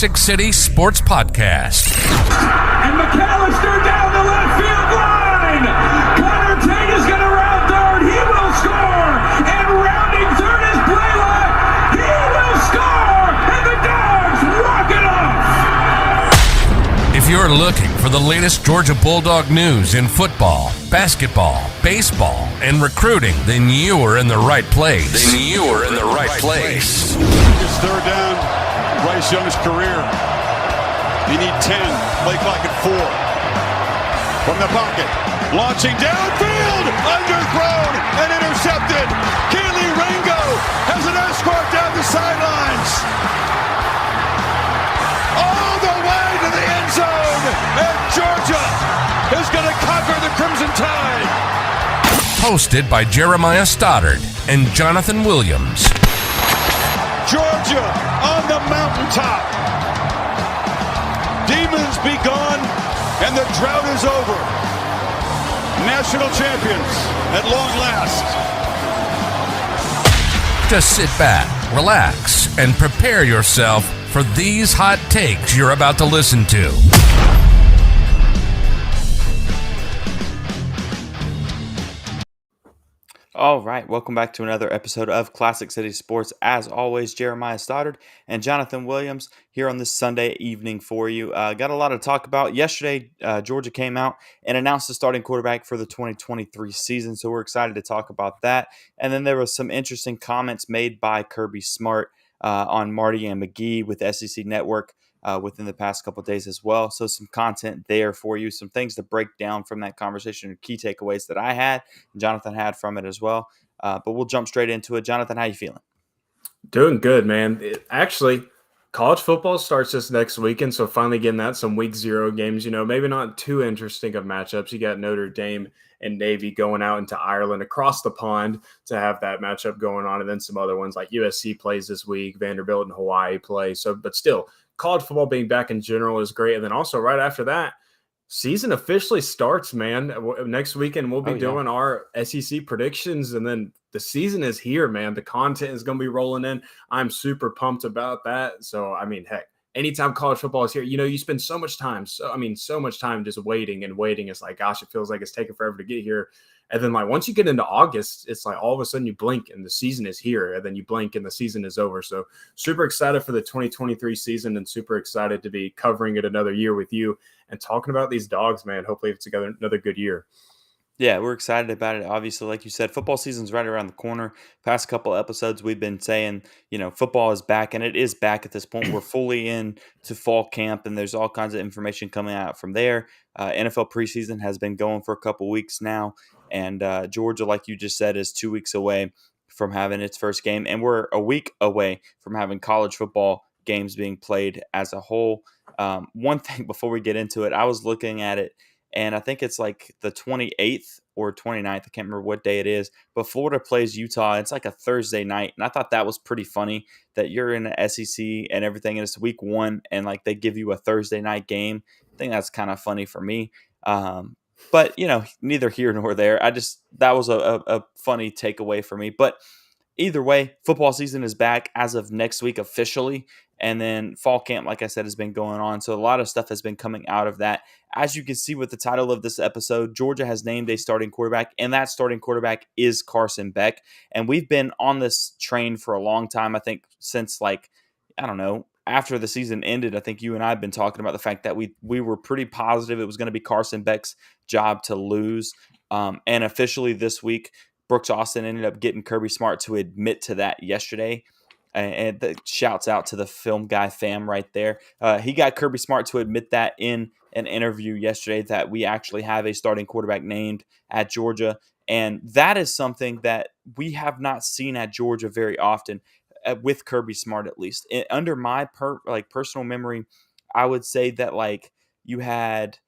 Classic City Sports Podcast. And McAllister down the left field line. Connor Tate is going to round third. He will score. And rounding third is Blaylock. He will score. And the Dogs walk it off. If you're looking for the latest Georgia Bulldog news in football, basketball, baseball, and recruiting, then you are in the right place. It's third down, Bryce Young's career. You need 10, play clock at 4. From the pocket, launching downfield, underthrown and intercepted. Keely Ringo has an escort down the sidelines. All the way to the end zone, and Georgia is going to conquer the Crimson Tide. Hosted by Jeremiah Stoddard and Jonathan Williams. Georgia on the mountaintop. Demons be gone, and the drought is over. National champions at long last. Just sit back, relax, and prepare yourself for these hot takes you're about to listen to. All right, welcome back to another episode of Classic City Sports. As always, Jeremiah Stoddard and Jonathan Williams here on this Sunday evening for you. Got a lot to talk about. Yesterday, Georgia came out and announced the starting quarterback for the 2023 season, so we're excited to talk about that. And then there was some interesting comments made by Kirby Smart on Marty and McGee with SEC Network within the past couple of days as well. So some content there for you, some things to break down from that conversation, key takeaways that I had and Jonathan had from it as well. But we'll jump straight into it. Jonathan, how you feeling? Doing good, man. Actually, college football starts this next weekend, so finally getting that, some week 0 games, maybe not too interesting of matchups. You got Notre Dame and Navy going out into Ireland across the pond to have that matchup going on, and then some other ones like USC plays this week, Vanderbilt and Hawaii play. So, but still, college football being back in general is great. And then also right after that, season officially starts, man. Next weekend, we'll be doing our SEC predictions, and then the season is here, man. The content is going to be rolling in. I'm super pumped about that. So, heck, anytime college football is here, you spend so much time. So much time just waiting and waiting. It's like, gosh, it feels like it's taking forever to get here. And then, once you get into August, it's like all of a sudden you blink and the season is here, and then you blink and the season is over. So super excited for the 2023 season and super excited to be covering it another year with you and talking about these Dogs, man. Hopefully it's together another good year. Yeah, we're excited about it. Obviously, like you said, football season's right around the corner. Past couple episodes, we've been saying, football is back, and it is back at this point. We're fully into fall camp, and there's all kinds of information coming out from there. NFL preseason has been going for a couple weeks now, and Georgia, like you just said, is 2 weeks away from having its first game, and we're a week away from having college football games being played as a whole. One thing before we get into it, I was looking at it, and I think it's like the 28th or 29th. I can't remember what day it is. But Florida plays Utah. It's like a Thursday night. And I thought that was pretty funny that you're in the SEC and everything. And it's week 1 and they give you a Thursday night game. I think that's kind of funny for me. But, neither here nor there. That was a funny takeaway for me. But either way, football season is back as of next week officially. And then fall camp, like I said, has been going on. So a lot of stuff has been coming out of that. As you can see with the title of this episode, Georgia has named a starting quarterback, and that starting quarterback is Carson Beck. And we've been on this train for a long time, I think, since after the season ended. I think you and I have been talking about the fact that we were pretty positive it was going to be Carson Beck's job to lose. And officially this week, Brooks Austin ended up getting Kirby Smart to admit to that yesterday. And the shouts out to the Film Guy fam right there. He got Kirby Smart to admit that in an interview yesterday that we actually have a starting quarterback named at Georgia. And that is something that we have not seen at Georgia very often, with Kirby Smart at least. Under my personal memory, I would say that you had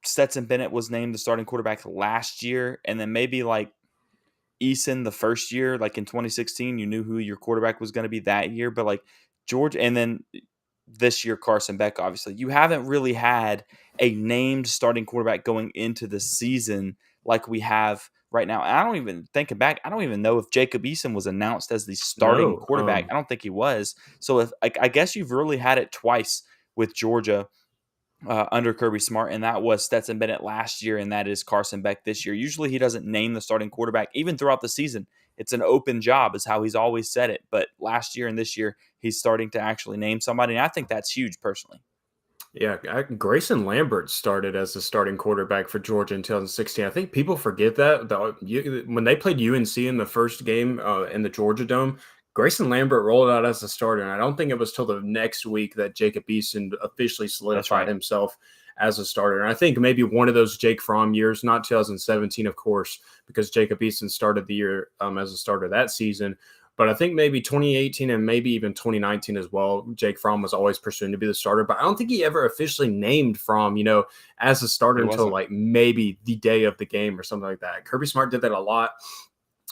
Stetson Bennett was named the starting quarterback last year, and then maybe Eason the first year, in 2016, you knew who your quarterback was going to be that year. But Georgia, and then this year Carson Beck, obviously, you haven't really had a named starting quarterback going into the season like we have right now. And I don't even thinking back, I don't even know if Jacob Eason was announced as the starting No, quarterback. I don't think he was. So if I guess you've really had it twice with Georgia under Kirby Smart, and that was Stetson Bennett last year, and that is Carson Beck this year. Usually he doesn't name the starting quarterback, even throughout the season. It's an open job, is how he's always said it. But last year and this year, he's starting to actually name somebody, and I think that's huge personally. yeah, Grayson Lambert started as the starting quarterback for Georgia in 2016. I think people forget that when they played UNC in the first game in the Georgia Dome, Grayson Lambert rolled out as a starter, and I don't think it was till the next week that Jacob Eason officially That's solidified right. himself as a starter. And I think maybe one of those Jake Fromm years, not 2017, of course, because Jacob Eason started the year as a starter that season. But I think maybe 2018 and maybe even 2019 as well, Jake Fromm was always pursuing to be the starter. But I don't think he ever officially named Fromm, as a starter He until wasn't. like maybe the day of the game or something like that. Kirby Smart did that a lot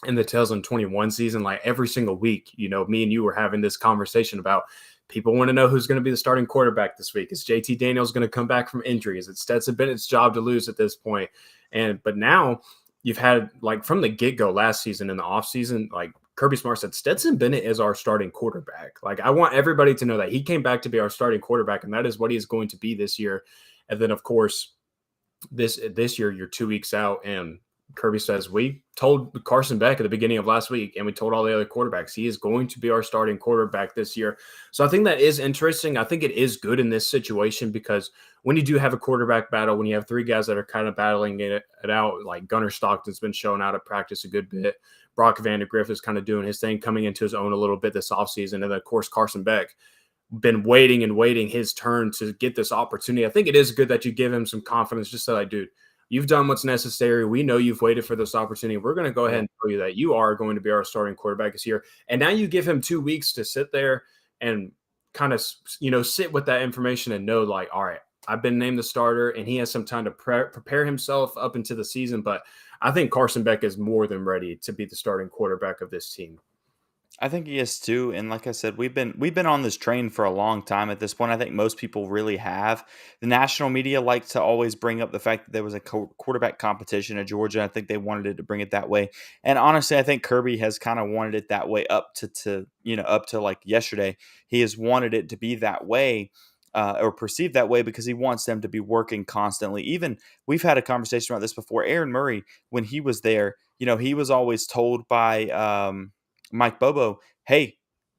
in the 2021 season. Like every single week, me and you were having this conversation about people want to know who's going to be the starting quarterback this week. Is JT Daniels going to come back from injury? Is it Stetson Bennett's job to lose at this point? But now you've had, like, from the get-go last season in the offseason, like, Kirby Smart said, Stetson Bennett is our starting quarterback. Like, I want everybody to know that he came back to be our starting quarterback, and that is what he is going to be this year. And then, of course, this year, you're 2 weeks out, and Kirby says, we told Carson Beck at the beginning of last week, and we told all the other quarterbacks, he is going to be our starting quarterback this year. So I think that is interesting. I think it is good in this situation because when you do have a quarterback battle, when you have three guys that are kind of battling it out, like Gunnar Stockton's been showing out at practice a good bit. Brock Vandagriff is kind of doing his thing, coming into his own a little bit this offseason. And then, of course, Carson Beck been waiting his turn to get this opportunity. I think it is good that you give him some confidence, just so, like, dude, you've done what's necessary. We know you've waited for this opportunity. We're going to go ahead and tell you that you are going to be our starting quarterback this year. And now you give him 2 weeks to sit there and kind of, sit with that information and know, like, all right, I've been named the starter, and he has some time to prepare himself up into the season. But I think Carson Beck is more than ready to be the starting quarterback of this team. I think he is too, and like I said, we've been on this train for a long time at this point. I think most people really have. The national media like to always bring up the fact that there was a quarterback competition at Georgia. I think they wanted it to bring it that way, and honestly, I think Kirby has kind of wanted it that way up to like yesterday. He has wanted it to be that way. Or perceived that way because he wants them to be working constantly. Even we've had a conversation about this before. Aaron Murray, when he was there, he was always told by Mike Bobo, hey,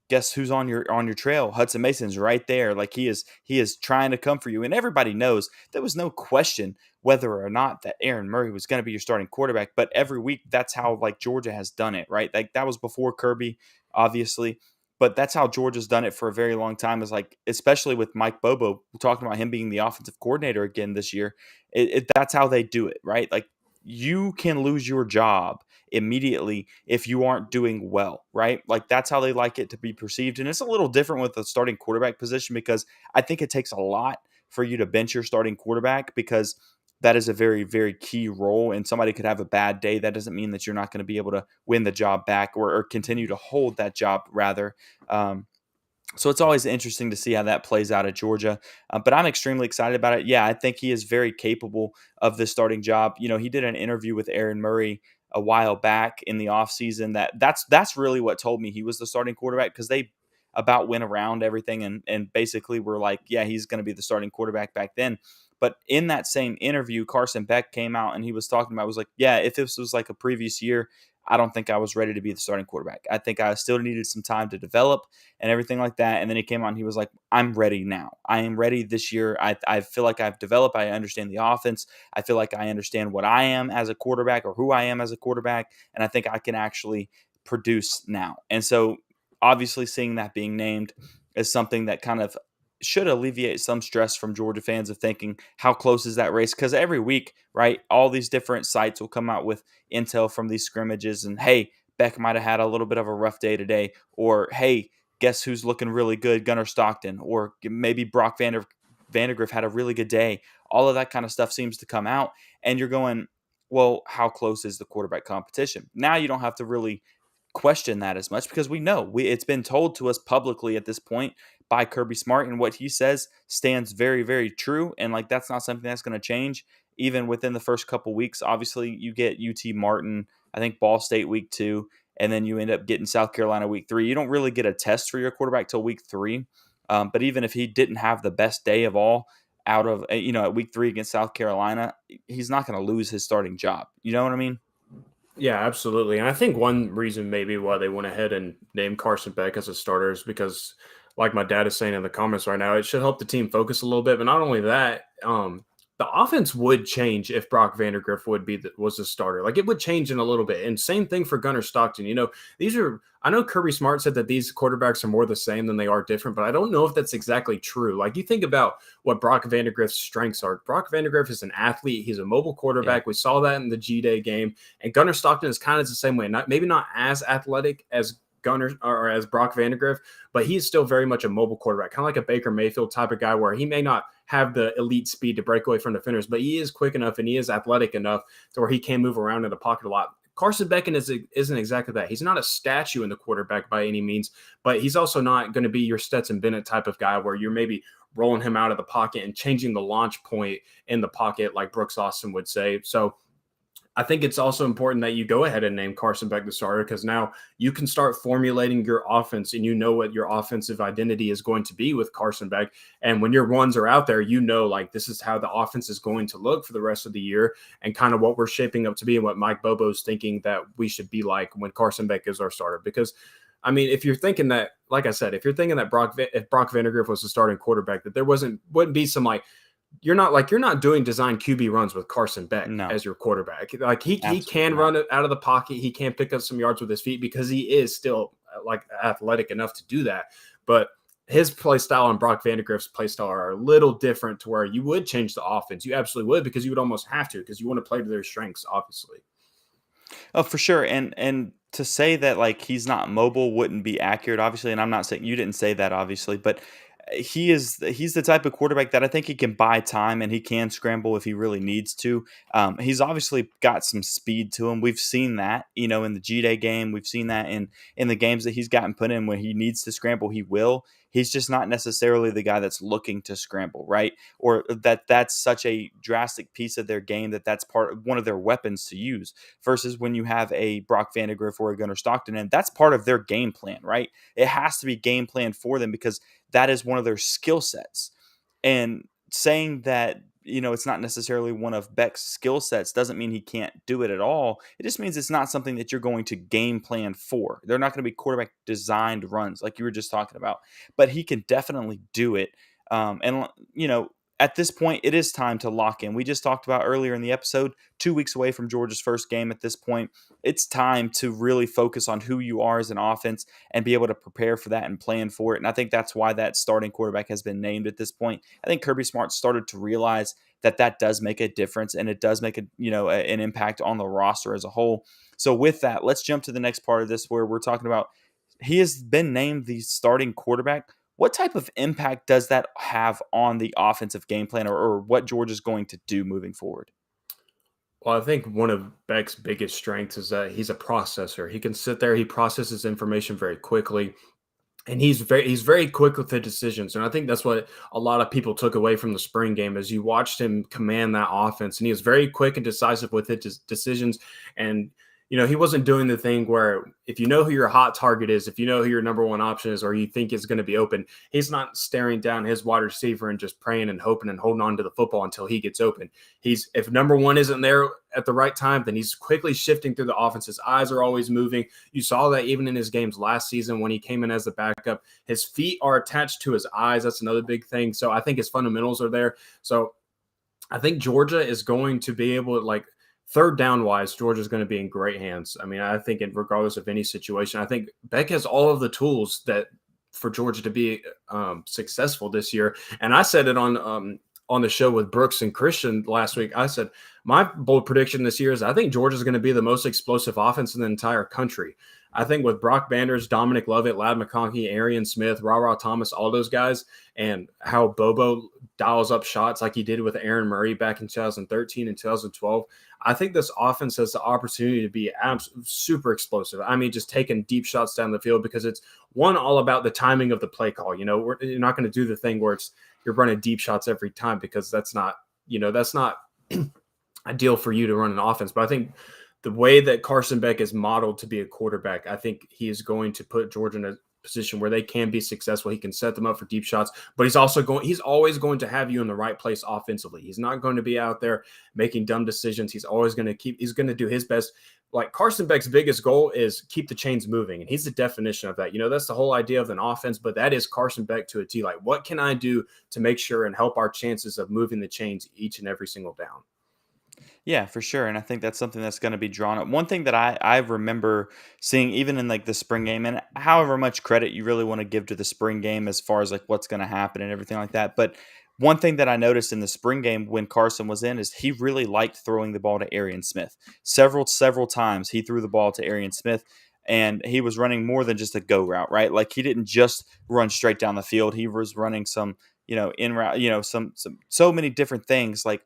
guess who's on your trail? Hudson Mason's right there. Like he is trying to come for you. And everybody knows there was no question whether or not that Aaron Murray was going to be your starting quarterback. But every week, that's how like Georgia has done it, right? Like that was before Kirby, obviously. But that's how Georgia's done it for a very long time. Is like, especially with Mike Bobo, talking about him being the offensive coordinator again this year. That's how they do it, right? Like you can lose your job immediately if you aren't doing well, right? Like that's how they like it to be perceived. And it's a little different with the starting quarterback position because I think it takes a lot for you to bench your starting quarterback because that is a very, very key role. And somebody could have a bad day. That doesn't mean that you're not going to be able to win the job back or continue to hold that job rather. So it's always interesting to see how that plays out at Georgia. But I'm extremely excited about it. Yeah, I think he is very capable of this starting job. He did an interview with Aaron Murray a while back in the offseason. That's really what told me he was the starting quarterback because they about went around everything and basically were like, yeah, he's going to be the starting quarterback back then. But in that same interview, Carson Beck came out and he was talking about, was like, yeah, if this was like a previous year, I don't think I was ready to be the starting quarterback. I think I still needed some time to develop and everything like that. And then he came out and he was like, I'm ready now. I am ready this year. I feel like I've developed. I understand the offense. I feel like I understand what I am as a quarterback or who I am as a quarterback. And I think I can actually produce now. And so obviously seeing that being named is something that kind of should alleviate some stress from Georgia fans of thinking how close is that race? Because every week, right, all these different sites will come out with intel from these scrimmages and, hey, Beck might have had a little bit of a rough day today, or, hey, guess who's looking really good? Gunnar Stockton, or maybe Brock Vandagriff had a really good day. All of that kind of stuff seems to come out, and you're going, well, how close is the quarterback competition? Now you don't have to really question that as much because we know it's been told to us publicly at this point by Kirby Smart, and what he says stands very, very true. And like that's not something that's going to change. even within the first couple weeks. Obviously, you get UT Martin, I think Ball State week 2, and then you end up getting South Carolina week 3. You don't really get a test for your quarterback till week 3. But even if he didn't have the best day of all out of, at week 3 against South Carolina, he's not going to lose his starting job. You know what I mean? Yeah, absolutely. And I think one reason maybe why they went ahead and named Carson Beck as a starter is because, like my dad is saying in the comments right now, it should help the team focus a little bit. But not only that, the offense would change if Brock Vandagriff was the starter. Like, it would change in a little bit. And same thing for Gunnar Stockton. I know Kirby Smart said that these quarterbacks are more the same than they are different, but I don't know if that's exactly true. Like, you think about what Brock Vandagriff's strengths are. Brock Vandagriff is an athlete. He's a mobile quarterback. Yeah. We saw that in the G-Day game. And Gunnar Stockton is kind of the same way. Maybe not as athletic as Gunnar or as Brock Vandagriff, but he is still very much a mobile quarterback, kind of like a Baker Mayfield type of guy where he may not have the elite speed to break away from defenders, but he is quick enough and he is athletic enough to where he can move around in the pocket a lot. Carson Beck isn't exactly that. He's not a statue in the quarterback by any means, but he's also not going to be your Stetson Bennett type of guy where you're maybe rolling him out of the pocket and changing the launch point in the pocket like Brooks Austin would say. So I think it's also important that you go ahead and name Carson Beck the starter because now you can start formulating your offense and you know what your offensive identity is going to be with Carson Beck. And when your ones are out there, like this is how the offense is going to look for the rest of the year and kind of what we're shaping up to be and what Mike Bobo's thinking that we should be like when Carson Beck is our starter. Because, I mean, if you're thinking that, like I said, if you're thinking that if Brock Vandagriff was the starting quarterback, that there wouldn't be some you're not doing design QB runs with Carson Beck as your quarterback. Like he can run it out of the pocket. He can pick up some yards with his feet because he is still athletic enough to do that. But his play style and Brock Vandagriff's play style are a little different to where you would change the offense. You absolutely would because you would almost have to because you want to play to their strengths, obviously. Oh, for sure. And to say that he's not mobile wouldn't be accurate, obviously. And I'm not saying you didn't say that, obviously, but he's the type of quarterback that I think he can buy time and he can scramble if he really needs to. He's obviously got some speed to him. We've seen that, in the G-Day game. We've seen that in the games that he's gotten put in when he needs to scramble, he will. He's just not necessarily the guy that's looking to scramble, right? Or that's such a drastic piece of their game that's one of their weapons to use versus when you have a Brock Vandagriff or a Gunnar Stockton, and that's part of their game plan, right? It has to be game plan for them because that is one of their skill sets. And saying that, it's not necessarily one of Beck's skill sets doesn't mean he can't do it at all. It just means it's not something that you're going to game plan for. They're not going to be quarterback designed runs like you were just talking about, but he can definitely do it. At this point, it is time to lock in. We just talked about earlier in the episode, 2 weeks away from Georgia's first game at this point. It's time to really focus on who you are as an offense and be able to prepare for that and plan for it. And I think that's why that starting quarterback has been named at this point. I think Kirby Smart started to realize that does make a difference and it does make an impact on the roster as a whole. So with that, let's jump to the next part of this where we're talking about he has been named the starting quarterback. What type of impact does that have on the offensive game plan or what Georgia's going to do moving forward? Well, I think one of Beck's biggest strengths is that he's a processor. He can sit there, he processes information very quickly, and he's very quick with the decisions. And I think that's what a lot of people took away from the spring game as you watched him command that offense. And he was very quick and decisive with his decisions. And he wasn't doing the thing where if you know who your hot target is, if you know who your number one option is, or you think is going to be open, he's not staring down his wide receiver and just praying and hoping and holding on to the football until he gets open. If number one isn't there at the right time, then he's quickly shifting through the offense. His eyes are always moving. You saw that even in his games last season when he came in as the backup. His feet are attached to his eyes. That's another big thing. So I think his fundamentals are there. So I think Georgia is going to be able to third down wise, Georgia's going to be in great hands. I mean, I think regardless of any situation, I think Beck has all of the tools that for Georgia to be successful this year. And I said it on the show with Brooks and Christian last week. I said, my bold prediction this year is I think Georgia's going to be the most explosive offense in the entire country. I think with Brock Banders, Dominic Lovett, Ladd McConkey, Arian Smith, Ra Thomas, all those guys, and how Bobo dials up shots like he did with Aaron Murray back in 2013 and 2012, I think this offense has the opportunity to be super explosive. I mean, just taking deep shots down the field because it's all about the timing of the play call. You're not going to do the thing where you're running deep shots every time because that's not ideal for you to run an offense. But I think the way that Carson Beck is modeled to be a quarterback, I think he is going to put Georgia in a position where they can be successful. He can set them up for deep shots, but he's always going to have you in the right place offensively. He's not going to be out there making dumb decisions. He's going to do his best. Like Carson Beck's biggest goal is keep the chains moving. And he's the definition of that. That's the whole idea of an offense, but that is Carson Beck to a T. Like, what can I do to make sure and help our chances of moving the chains each and every single down? Yeah, for sure. And I think that's something that's going to be drawn up. One thing that I remember seeing even in like the spring game, and however much credit you really want to give to the spring game as far as like what's going to happen and everything like that. But one thing that I noticed in the spring game when Carson was in is he really liked throwing the ball to Arian Smith. Several times he threw the ball to Arian Smith, and he was running more than just a go route, right? Like he didn't just run straight down the field. He was running some, in route, some so many different things like,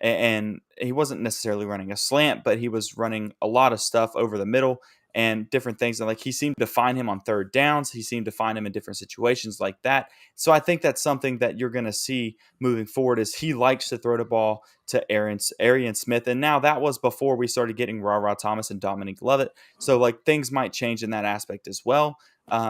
and he wasn't necessarily running a slant, but he was running a lot of stuff over the middle and different things. And like he seemed to find him on third downs. He seemed to find him in different situations like that. So I think that's something that you're going to see moving forward is he likes to throw the ball to Arian Smith. And now that was before we started getting Ra Thomas and Dominique Lovett. So like things might change in that aspect as well.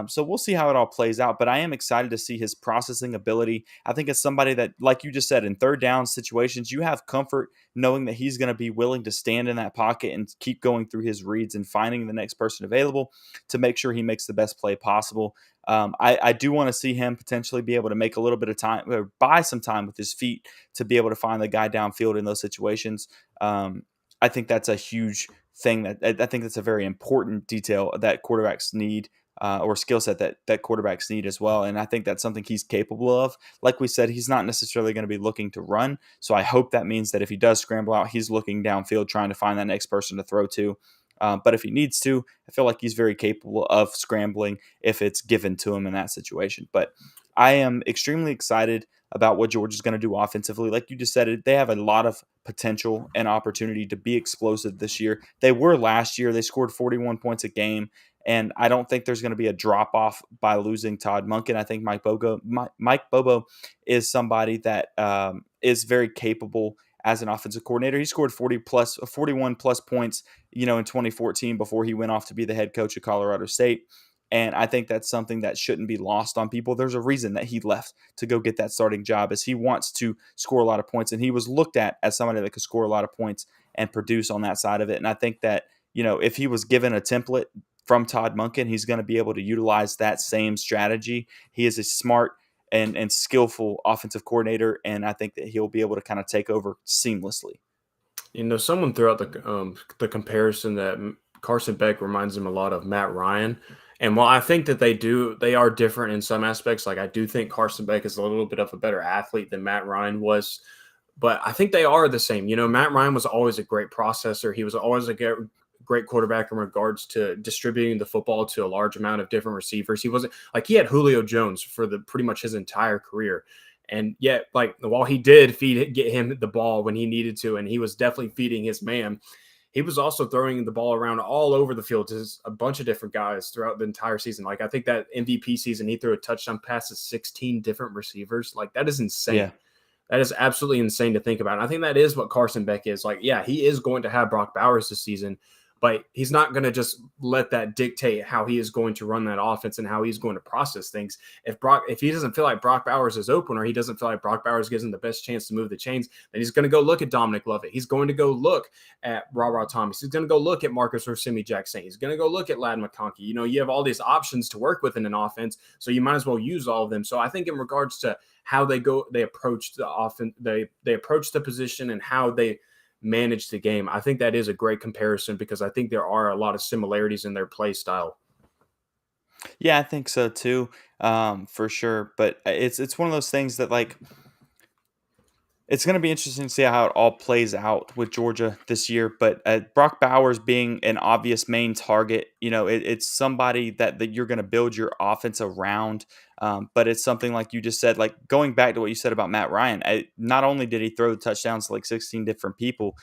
So we'll see how it all plays out, but I am excited to see his processing ability. I think it's somebody that, like you just said, in third down situations, you have comfort knowing that he's going to be willing to stand in that pocket and keep going through his reads and finding the next person available to make sure he makes the best play possible. I do want to see him potentially be able to make a little bit of time or buy some time with his feet to be able to find the guy downfield in those situations. I think that's a huge thing I think that's a very important detail that quarterbacks need. Or skill set that quarterbacks need as well. And I think that's something he's capable of. Like we said, he's not necessarily going to be looking to run. So I hope that means that if he does scramble out, he's looking downfield trying to find that next person to throw to. But if he needs to, I feel like he's very capable of scrambling if it's given to him in that situation. But I am extremely excited about what Georgia's going to do offensively. Like you just said, they have a lot of potential and opportunity to be explosive this year. They were last year. They scored 41 points a game. And I don't think there's going to be a drop off by losing Todd Monken. I think Mike Bobo is somebody that is very capable as an offensive coordinator. He scored 41 plus points, in 2014 before he went off to be the head coach of Colorado State. And I think that's something that shouldn't be lost on people. There's a reason that he left to go get that starting job, is he wants to score a lot of points. And he was looked at as somebody that could score a lot of points and produce on that side of it. And I think that, if he was given a template from Todd Monken, he's going to be able to utilize that same strategy. He is a smart and skillful offensive coordinator, and I think that he'll be able to kind of take over seamlessly. Someone threw out the comparison that Carson Beck reminds him a lot of Matt Ryan. And while I think that they are different in some aspects. Like I do think Carson Beck is a little bit of a better athlete than Matt Ryan was, but I think they are the same. Matt Ryan was always a great processor. He was always a great quarterback in regards to distributing the football to a large amount of different receivers. He had Julio Jones for pretty much his entire career. And yet, while he did get him the ball when he needed to, and he was definitely feeding his man, he was also throwing the ball around all over the field to a bunch of different guys throughout the entire season. I think that MVP season, he threw a touchdown pass to 16 different receivers. That is insane. Yeah. That is absolutely insane to think about. And I think that is what Carson Beck is. He is going to have Brock Bowers this season, but he's not going to just let that dictate how he is going to run that offense and how he's going to process things. If he doesn't feel like Brock Bowers is open, or he doesn't feel like Brock Bowers gives him the best chance to move the chains, then he's going to go look at Dominic Lovett. He's going to go look at Ra Thomas. He's going to go look at Marcus Rosemi-Jackson. He's going to go look at Ladd McConkey. You have all these options to work with in an offense, so you might as well use all of them. So I think in regards to how they approach the offense, they approach the position and how they manage the game, I think that is a great comparison, because I think there are a lot of similarities in their play style. Yeah, I think so too, for sure. But it's one of those things that it's going to be interesting to see how it all plays out with Georgia this year. But Brock Bowers being an obvious main target, it's somebody that you're going to build your offense around. But it's something like you just said, going back to what you said about Matt Ryan. Not only did he throw the touchdowns to 16 different people,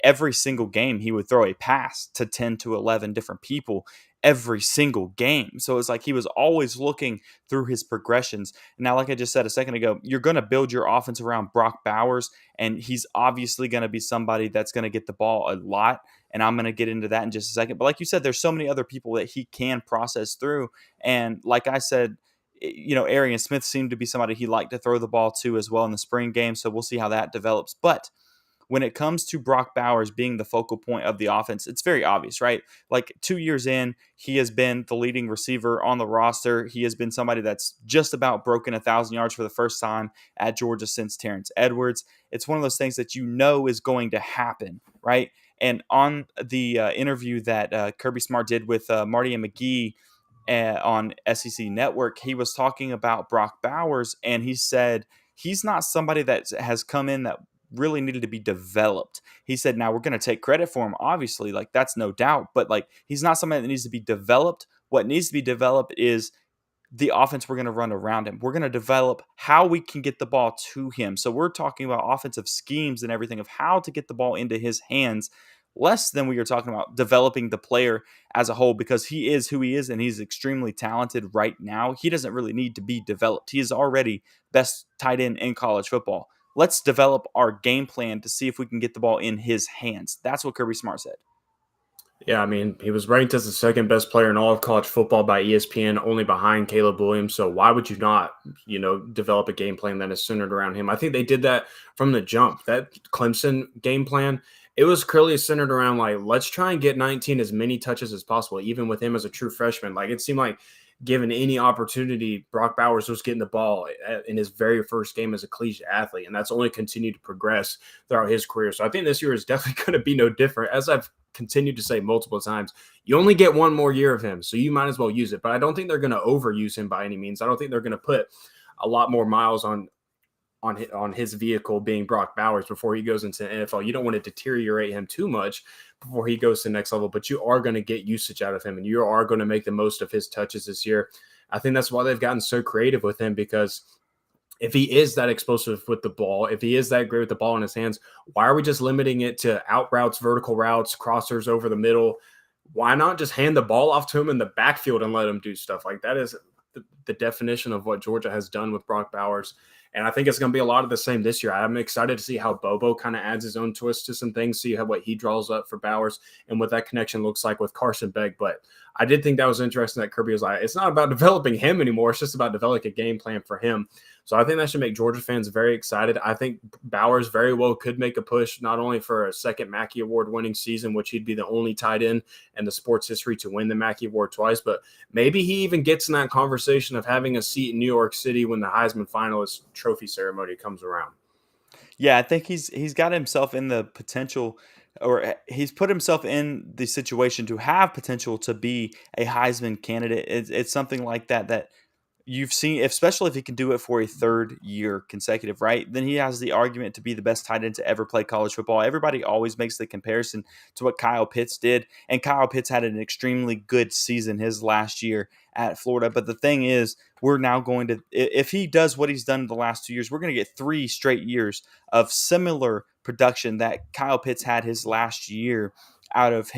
every single game he would throw a pass to 10 to 11 different people. every single game. So it's like he was always looking through his progressions. Now, like I just said a second ago, you're going to build your offense around Brock Bowers, and he's obviously going to be somebody that's going to get the ball a lot. And I'm going to get into that in just a second. But like you said, there's so many other people that he can process through. And like I said, Arian Smith seemed to be somebody he liked to throw the ball to as well in the spring game. So we'll see how that develops. But when it comes to Brock Bowers being the focal point of the offense, it's very obvious, right? Like 2 years in, he has been the leading receiver on the roster. He has been somebody that's just about broken 1,000 yards for the first time at Georgia since Terrence Edwards. It's one of those things that is going to happen, right? And on the interview that Kirby Smart did with Marty and McGee on SEC Network, he was talking about Brock Bowers, and he said he's not somebody that has come in that really needed to be developed. He said, now we're going to take credit for him, obviously, like that's no doubt, but like he's not somebody that needs to be developed. What needs to be developed is the offense we're going to run around him. We're going to develop how we can get the ball to him. So we're talking about offensive schemes and everything of how to get the ball into his hands, less than we are talking about developing the player as a whole, because he is who he is and he's extremely talented right now. He doesn't really need to be developed. He is already best tight end in college football. Let's develop our game plan to see if we can get the ball in his hands. That's what Kirby Smart said. Yeah, I mean, he was ranked as the second best player in all of college football by ESPN, only behind Caleb Williams. So why would you not, develop a game plan that is centered around him? I think they did that from the jump. That Clemson game plan, it was clearly centered around, like, let's try and get 19 as many touches as possible, even with him as a true freshman. Like, it seemed like given any opportunity, Brock Bowers was getting the ball in his very first game as a collegiate athlete, and that's only continued to progress throughout his career. So I think this year is definitely going to be no different. As I've continued to say multiple times, you only get one more year of him, so you might as well use it. But I don't think they're going to overuse him by any means. I don't think they're going to put a lot more miles on his vehicle being Brock Bowers before he goes into the NFL. You don't want to deteriorate him too much before he goes to the next level, but you are going to get usage out of him, and you are going to make the most of his touches this year. I think that's why they've gotten so creative with him, because if he is that explosive with the ball, if he is that great with the ball in his hands, why are we just limiting it to out routes, vertical routes, crossers over the middle? Why not just hand the ball off to him in the backfield and let him do stuff? Like, that is the definition of what Georgia has done with Brock Bowers. And I think it's going to be a lot of the same this year. I'm excited to see how Bobo kind of adds his own twist to some things, see what he draws up for Bowers and what that connection looks like with Carson Beck. But I did think that was interesting that Kirby was like, it's not about developing him anymore. It's just about developing a game plan for him. So I think that should make Georgia fans very excited. I think Bowers very well could make a push, not only for a second Mackey Award winning season, which he'd be the only tight end in the sports history to win the Mackey Award twice, but maybe he even gets in that conversation of having a seat in New York City when the Heisman finalist trophy ceremony comes around. Yeah, I think he's got himself in the potential, or he's put himself in the situation to have potential to be a Heisman candidate. It's something like that you've seen, especially if he can do it for a third year consecutive, right? Then he has the argument to be the best tight end to ever play college football. Everybody always makes the comparison to what Kyle Pitts did, and Kyle Pitts had an extremely good season his last year at Florida. But the thing is, we're now going to, if he does what he's done in the last 2 years, we're going to get 3 straight years of similar production that Kyle Pitts had his last year out of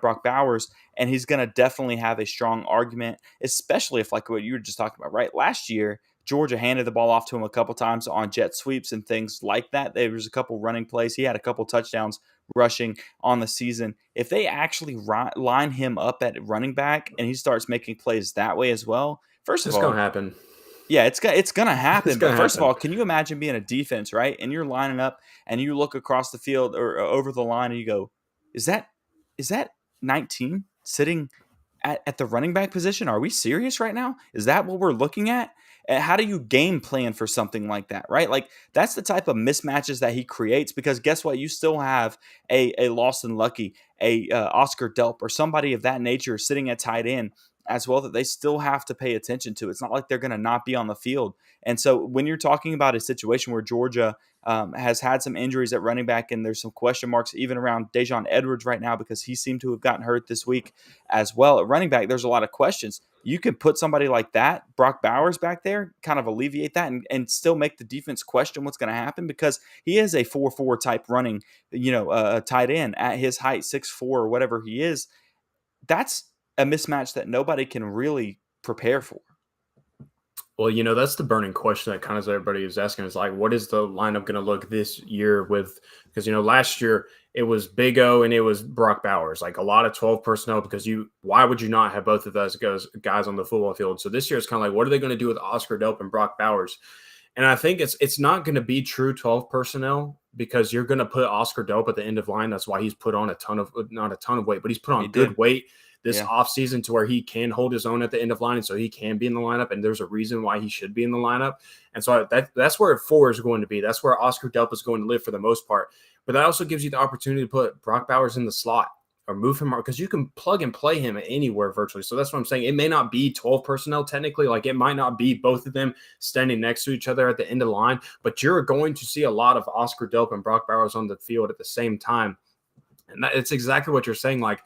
Brock Bowers. And he's going to definitely have a strong argument, especially if, like what you were just talking about, right? Last year, Georgia handed the ball off to him a couple times on jet sweeps and things like that. There was a couple running plays. He had a couple touchdowns rushing on the season. If they actually line him up at running back and he starts making plays that way as well, first of all, it's going to happen. Yeah, it's going to happen. But first happen. of all, can you imagine being a defense, right? And you're lining up and you look across the field or over the line and you go, is that 19 sitting at the running back position? Are we serious right now? Is that what we're looking at? And how do you game plan for something like that, right? Like, that's the type of mismatches that he creates, because guess what? You still have a Lawson Lucky, a Oscar Delp, or somebody of that nature sitting at tight end as well that they still have to pay attention to. It's not like they're going to not be on the field. And so when you're talking about a situation where Georgia has had some injuries at running back, and there's some question marks even around Dejon Edwards right now because he seemed to have gotten hurt this week as well. At running back, there's a lot of questions. You can put somebody like that, Brock Bowers, back there, kind of alleviate that and still make the defense question what's going to happen, because he is a 4-4 type running, tight end at his height, 6'4", or whatever he is. That's a mismatch that nobody can really prepare for. Well, that's the burning question that kind of everybody is asking is like, what is the lineup going to look this year with, because, last year it was Big O and it was Brock Bowers, like a lot of 12 personnel because why would you not have both of those guys on the football field? So this year it's kind of like, what are they going to do with Oscar Delp and Brock Bowers? And I think it's not going to be true 12 personnel because you're going to put Oscar Delp at the end of line. That's why he's put on not a ton of weight, but he's put on good weight this offseason to where he can hold his own at the end of line, and so he can be in the lineup, and there's a reason why he should be in the lineup. And so that's where 4 is going to be. That's where Oscar Delp is going to live for the most part. But that also gives you the opportunity to put Brock Bowers in the slot or move him, because you can plug and play him anywhere virtually. So that's what I'm saying. It may not be 12 personnel technically. Like it might not be both of them standing next to each other at the end of the line, but you're going to see a lot of Oscar Delp and Brock Bowers on the field at the same time. And it's exactly what you're saying. Like,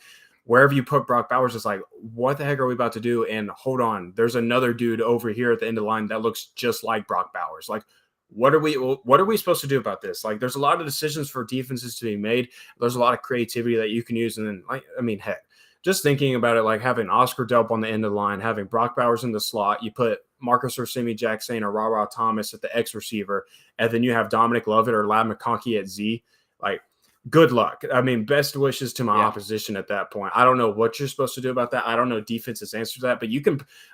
wherever you put Brock Bowers, it's like, what the heck are we about to do? And hold on, there's another dude over here at the end of the line that looks just like Brock Bowers. Like, what are we supposed to do about this? Like, there's a lot of decisions for defenses to be made. There's a lot of creativity that you can use. And then, heck, just thinking about it, like having Oscar Delp on the end of the line, having Brock Bowers in the slot, you put Marcus Orsimi-Jackson or Ra Thomas at the X receiver, and then you have Dominic Lovett or Ladd McConkey at Z. Like, good luck. Best wishes to my opposition at that point. I don't know what you're supposed to do about that. I don't know defense's answer to that, but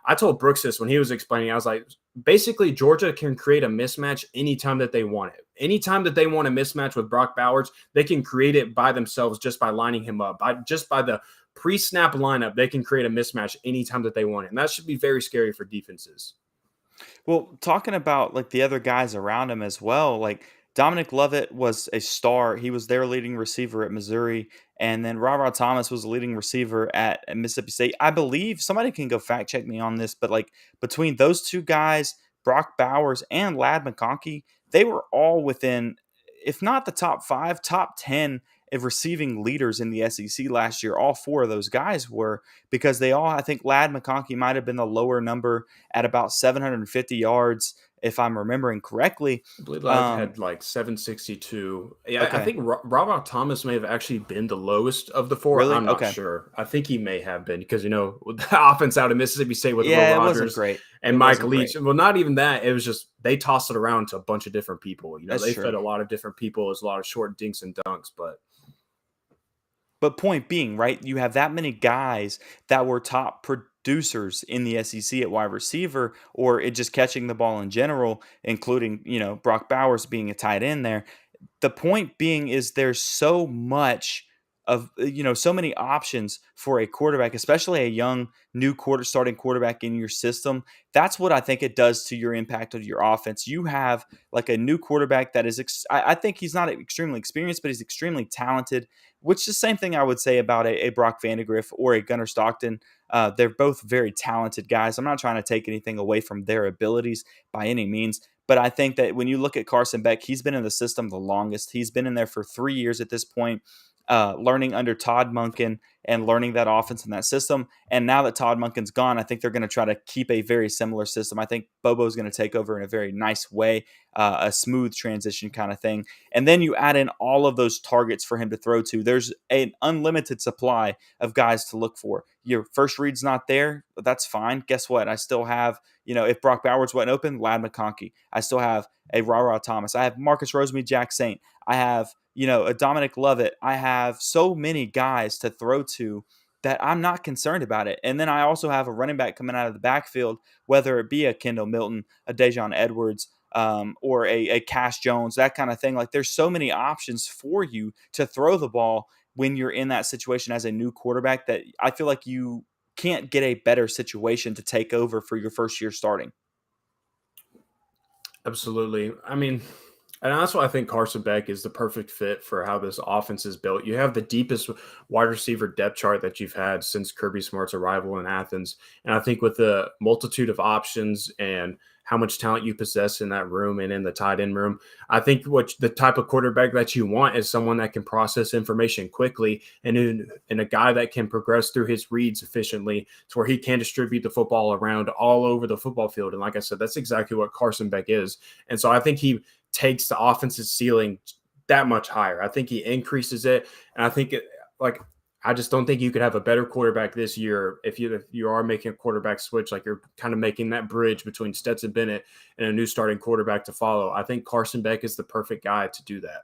I told Brooks this when he was explaining. I was like, basically Georgia can create a mismatch anytime that they want it. Anytime that they want a mismatch with Brock Bowers, they can create it by themselves just by lining him up. By the pre-snap lineup, they can create a mismatch anytime that they want it. And that should be very scary for defenses. Well, talking about like the other guys around him as well, like Dominic Lovett was a star. He was their leading receiver at Missouri. And then Ra Thomas was the leading receiver at Mississippi State. I believe somebody can go fact check me on this, but like between those two guys, Brock Bowers and Ladd McConkey, they were all within, if not the top 5, top 10 of receiving leaders in the SEC last year. All 4 of those guys were, because they all, I think Ladd McConkey might have been the lower number at about 750 yards, if I'm remembering correctly. I believe I had like 762. Yeah, okay. I think Ra Thomas may have actually been the lowest of the 4. Really? I'm not sure. I think he may have been because, the offense out of Mississippi State with Will Rogers it wasn't great. And Mike Leach. Great. Well, not even that. It was just they tossed it around to a bunch of different people. That's they true. fed a lot of different people. It was a lot of short dinks and dunks, But point being, right, you have that many guys that were top producers in the SEC at wide receiver, or it just catching the ball in general, including, Brock Bowers being a tight end there. The point being is there's so much of, so many options for a quarterback, especially a young new starting quarterback in your system. That's what I think it does to your impact of your offense. You have like a new quarterback that is, I think he's not extremely experienced, but he's extremely talented, which is the same thing I would say about a Brock Vandagriff or a Gunnar Stockton. They're both very talented guys. I'm not trying to take anything away from their abilities by any means, but I think that when you look at Carson Beck, he's been in the system the longest. He's been in there for 3 years at this point. Learning under Todd Monken and learning that offense and that system. And now that Todd Monken's gone, I think they're going to try to keep a very similar system. I think Bobo's going to take over in a very nice way, a smooth transition kind of thing. And then you add in all of those targets for him to throw to. There's an unlimited supply of guys to look for. Your first read's not there, but that's fine. Guess what? I still have, if Brock Bowers wasn't open, Ladd McConkey. I still have a Ra Thomas. I have Marcus Rosemy-Jacksaint. I have a Dominic Lovett. I have so many guys to throw to that I'm not concerned about it. And then I also have a running back coming out of the backfield, whether it be a Kendall Milton, a Dejon Edwards, or a Cash Jones, that kind of thing. Like there's so many options for you to throw the ball when you're in that situation as a new quarterback that I feel like you can't get a better situation to take over for your first year starting. Absolutely. And that's why I think Carson Beck is the perfect fit for how this offense is built. You have the deepest wide receiver depth chart that you've had since Kirby Smart's arrival in Athens. And I think with the multitude of options and how much talent you possess in that room and in the tight end room, I think what the type of quarterback that you want is someone that can process information quickly and a guy that can progress through his reads efficiently to where he can distribute the football around all over the football field. And like I said, that's exactly what Carson Beck is. And so I think he takes the offensive ceiling that much higher. I think he increases it. And I think I just don't think you could have a better quarterback this year if you are making a quarterback switch, like you're kind of making that bridge between Stetson Bennett and a new starting quarterback to follow. I think Carson Beck is the perfect guy to do that.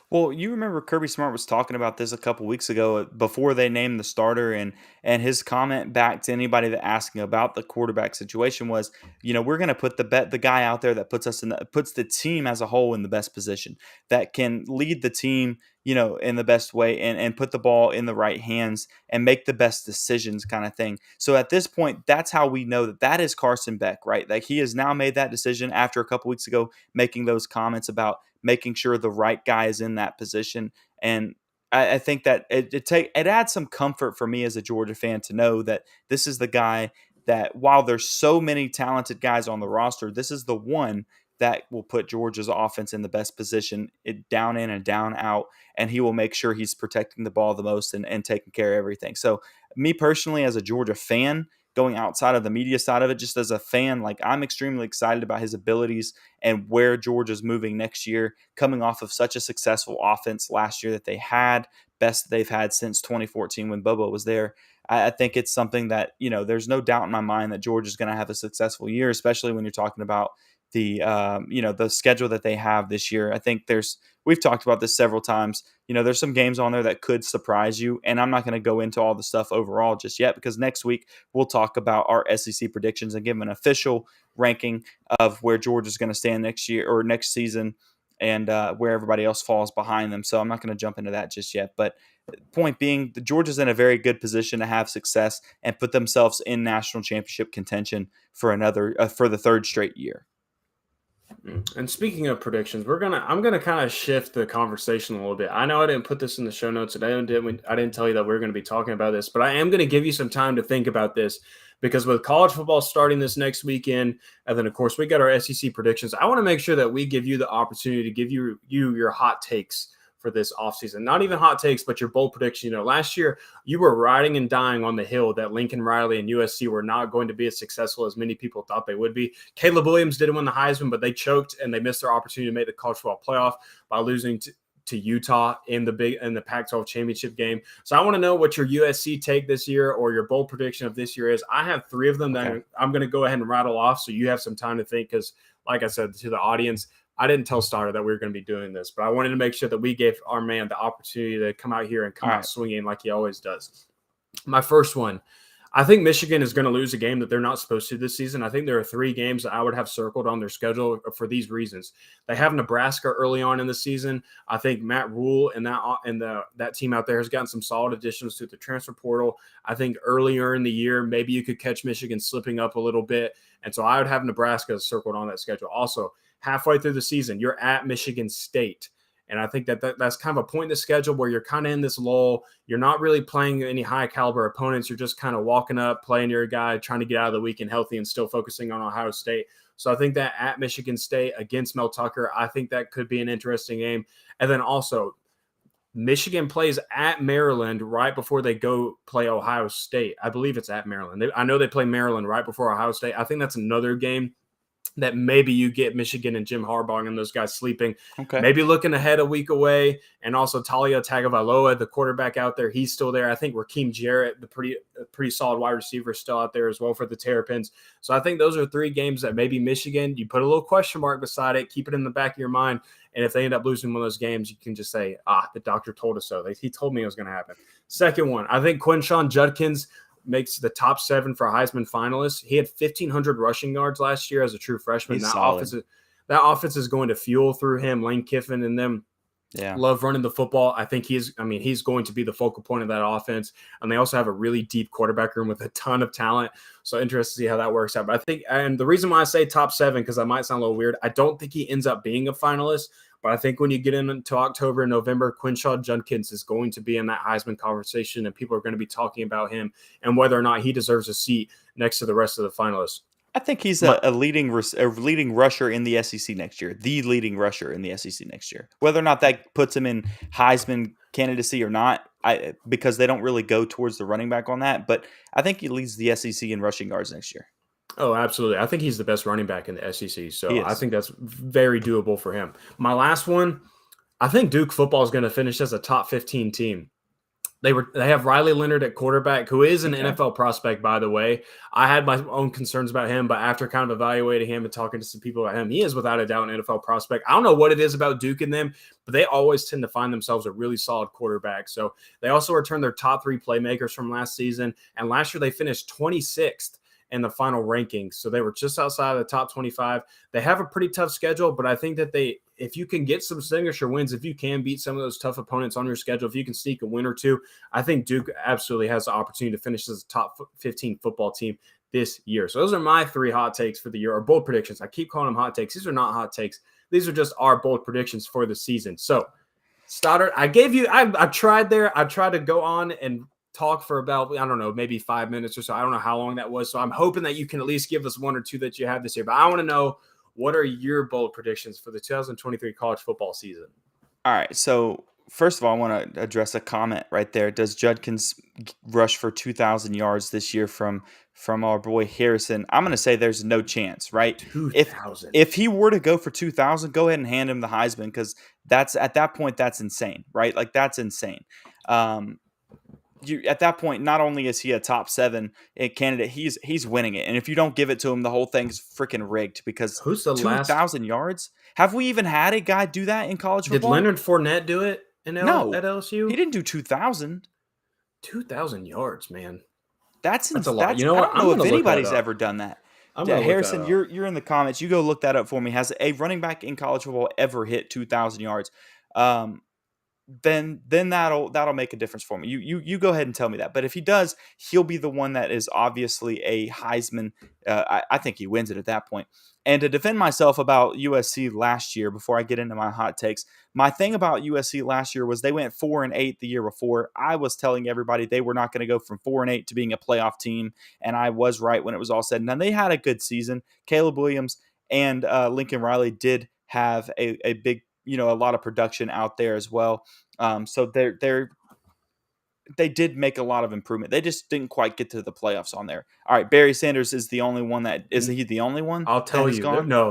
Well, you remember Kirby Smart was talking about this a couple weeks ago before they named the starter, and his comment back to anybody that asking about the quarterback situation was, we're going to put the guy out there that puts the team as a whole in the best position, that can lead the team, in the best way and put the ball in the right hands and make the best decisions, kind of thing. So at this point, that's how we know that is Carson Beck, right? Like, he has now made that decision after a couple weeks ago making those comments about making sure the right guy is in that position. And I think that it adds some comfort for me as a Georgia fan to know that this is the guy that, while there's so many talented guys on the roster, this is the one that will put Georgia's offense in the best position, down in and down out, and he will make sure he's protecting the ball the most and taking care of everything. So me personally, as a Georgia fan, going outside of the media side of it, just as a fan, like, I'm extremely excited about his abilities and where Georgia's moving next year, coming off of such a successful offense last year that they had, best they've had since 2014 when Bobo was there. I think it's something that, there's no doubt in my mind that Georgia's going to have a successful year, especially when you're talking about the schedule that they have this year. I think we've talked about this several times. There's some games on there that could surprise you, and I'm not going to go into all the stuff overall just yet, because next week we'll talk about our SEC predictions and give an official ranking of where Georgia's going to stand next year or next season, and where everybody else falls behind them. So I'm not going to jump into that just yet. But point being, the Georgia's in a very good position to have success and put themselves in national championship contention for the third straight year. And speaking of predictions, I'm gonna kind of shift the conversation a little bit. I know I didn't put this in the show notes today. I didn't tell you that we were going to be talking about this, but I am going to give you some time to think about this, because with college football starting this next weekend, and then of course we got our SEC predictions, I want to make sure that we give you the opportunity to give you your hot takes for this offseason. Not even hot takes, but your bold prediction. Last year you were riding and dying on the hill that Lincoln Riley and USC were not going to be as successful as many people thought they would be. Caleb Williams didn't win the Heisman, but they choked and they missed their opportunity to make the college football playoff by losing to Utah in the Pac-12 championship game. So I want to know what your USC take this year or your bold prediction of this year is. I have three of them that I'm going to go ahead and rattle off, so you have some time to think, because like I said to the audience, I didn't tell Stoddard that we were going to be doing this, but I wanted to make sure that we gave our man the opportunity to come out here and come out swinging like he always does. My first one, I think Michigan is going to lose a game that they're not supposed to this season. I think there are 3 games that I would have circled on their schedule for these reasons. They have Nebraska early on in the season. I think Matt Rule and that team out there has gotten some solid additions to the transfer portal. I think earlier in the year, maybe you could catch Michigan slipping up a little bit. And so I would have Nebraska circled on that schedule. Also, halfway through the season, you're at Michigan State. And I think that's kind of a point in the schedule where you're kind of in this lull. You're not really playing any high caliber opponents. You're just kind of walking up, playing your guy, trying to get out of the weekend healthy and still focusing on Ohio State. So I think that at Michigan State against Mel Tucker, I think that could be an interesting game. And then also Michigan plays at Maryland right before they go play Ohio State. I believe it's at Maryland. I know they play Maryland right before Ohio State. I think that's another game that maybe you get Michigan and Jim Harbaugh and those guys sleeping. Okay. Maybe looking ahead a week away. And also Talia Tagovailoa, the quarterback out there, he's still there. I think Raheem Jarrett, the pretty solid wide receiver, is still out there as well for the Terrapins. So I think those are 3 games that maybe Michigan, you put a little question mark beside it, keep it in the back of your mind. And if they end up losing one of those games, you can just say, the doctor told us so. He told me it was going to happen. Second one, I think Quinshon Judkins makes the top 7 for Heisman finalists. He had 1,500 rushing yards last year as a true freshman. That offense is going to fuel through him. Lane Kiffin and them love running the football. I think he's going to be the focal point of that offense. And they also have a really deep quarterback room with a ton of talent. So interested to see how that works out. But I think, and the reason why I say top 7, because I might sound a little weird, I don't think he ends up being a finalist. But I think when you get into October and November, Quinshon Judkins is going to be in that Heisman conversation, and people are going to be talking about him and whether or not he deserves a seat next to the rest of the finalists. I think he's a leading rusher in the SEC next year, the leading rusher in the SEC next year. Whether or not that puts him in Heisman candidacy or not, because they don't really go towards the running back on that, but I think he leads the SEC in rushing yards next year. Oh, absolutely. I think he's the best running back in the SEC, so I think that's very doable for him. My last one, I think Duke football is going to finish as a top 15 team. They have Riley Leonard at quarterback, who is an Okay. NFL prospect, by the way. I had my own concerns about him, but after kind of evaluating him and talking to some people about him, he is without a doubt an NFL prospect. I don't know what it is about Duke and them, but they always tend to find themselves a really solid quarterback. So they also returned their top 3 playmakers from last season, and last year they finished 26th in the final rankings. So they were just outside of the top 25. They have a pretty tough schedule, but I think that if you can get some signature wins, if you can beat some of those tough opponents on your schedule, if you can sneak a win or two, I think Duke absolutely has the opportunity to finish as a top 15 football team this year. So those are my 3 hot takes for the year, or bold predictions. I keep calling them hot takes. These are not hot takes. These are just our bold predictions for the season. So Stoddard, I tried there. I tried to go on and talk for about, I don't know, maybe 5 minutes or so. I don't know how long that was. So I'm hoping that you can at least give us 1 or 2 that you have this year. But I want to know, what are your bold predictions for the 2023 college football season? All right. So first of all, I want to address a comment right there. Does Judkins rush for 2,000 yards this year from our boy Harrison? I'm going to say there's no chance, right? 2,000. If he were to go for 2,000, go ahead and hand him the Heisman, because that's at that point that's insane, right? Like that's insane. At that point, not only is he a top 7 candidate, he's winning it. And if you don't give it to him, the whole thing's freaking rigged, because Who's the 2,000 yards? Have we even had a guy do that in college Did football? Leonard Fournette do it at LSU? He didn't do 2,000. 2,000 yards, man. That's a lot. You know I what? don't know I'm if gonna look that anybody's up. ever done that. I'm gonna look Harrison, that up. you're in the comments. You go look that up for me. Has a running back in college football ever hit 2,000 yards? Then that'll make a difference for me. You go ahead and tell me that. But if he does, he'll be the one that is obviously a Heisman. I think he wins it at that point. And to defend myself about USC last year, before I get into my hot takes, my thing about USC last year was they went 4-8 the year before. I was telling everybody they were not going to go from 4-8 to being a playoff team, and I was right when it was all said and done. They had a good season. Caleb Williams and Lincoln Riley did have a big, a lot of production out there as well. So they did make a lot of improvement. They just didn't quite get to the playoffs on there. All right, Barry Sanders is the only one that is he the only one? I'll tell you.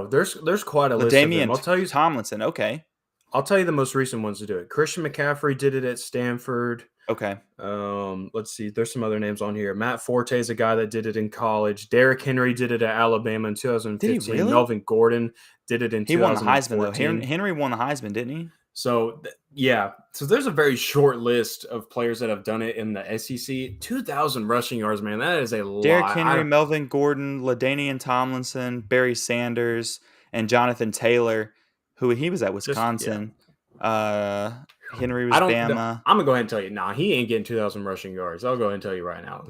There's quite a list of them. I'll tell you. Tomlinson. Okay. I'll tell you the most recent ones to do it. Christian McCaffrey did it at Stanford. Okay. Let's see. There's some other names on here. Matt Forte is a guy that did it in college. Derrick Henry did it at Alabama in 2015. Did he really? Melvin Gordon did it in 2014. He won the Heisman, though. Henry won the Heisman, didn't he? So, yeah. So there's a very short list of players that have done it in the SEC. 2,000 rushing yards, man. That is a lot. Derrick Henry, Melvin Gordon, LaDainian Tomlinson, Barry Sanders, and Jonathan Taylor, who he was at Wisconsin. Henry was Bama. I'm going to go ahead and tell you, he ain't getting 2,000 rushing yards. I'll go ahead and tell you right now.